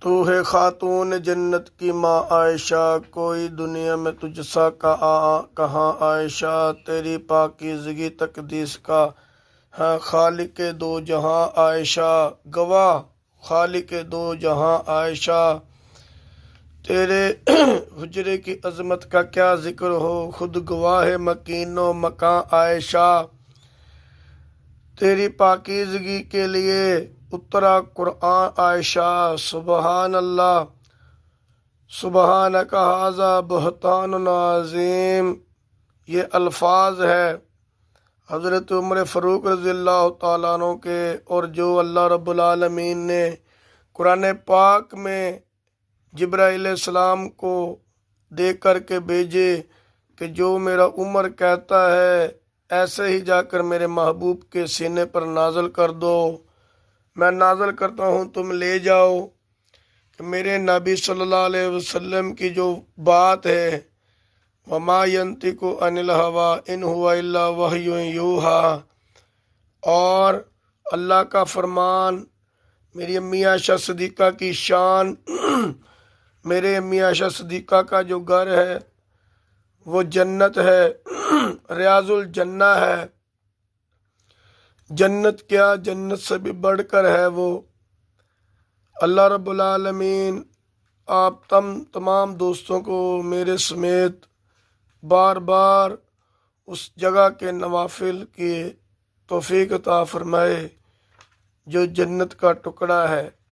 تو ہے خاتون جنت کی ماں عائشہ، کوئی دنیا میں تجھ سا کہاں عائشہ، تیری پاکیزگی تقدیس کا ہے خالق دو جہاں عائشہ، گواہ خالق دو جہاں عائشہ، تیرے حجرے کی عظمت کا کیا ذکر ہو، خود گواہ مکین و مکاں عائشہ، تیری پاکیزگی کے لیے اترا قرآن عائشہ، سبحان اللہ سبحانک ھذا بہتان عظیم، یہ الفاظ ہے حضرت عمر فاروق رضی اللہ تعالیٰ عنہ کے، اور جو اللہ رب العالمین نے قرآن پاک میں جبرائیل علیہ السلام کو دے کر کے بھیجے کہ جو میرا عمر کہتا ہے ایسے ہی جا کر میرے محبوب کے سینے پر نازل کر دو، میں نازل کرتا ہوں تم لے جاؤ، کہ میرے نبی صلی اللہ علیہ وسلم کی جو بات ہے وما ینطق عن الہویٰ ان ہوا الا وحی یوحیٰ، اور اللہ کا فرمان، میری امی عائشہ صدیقہ کی شان، میرے امی عائشہ صدیقہ کا جو گھر ہے وہ جنت ہے، ریاض الجنہ ہے، جنت کیا جنت سے بھی بڑھ کر ہے وہ۔ اللہ رب العالمین آپ تمام دوستوں کو میرے سمیت بار بار اس جگہ کے نوافل کی توفیق عطا فرمائے جو جنت کا ٹکڑا ہے۔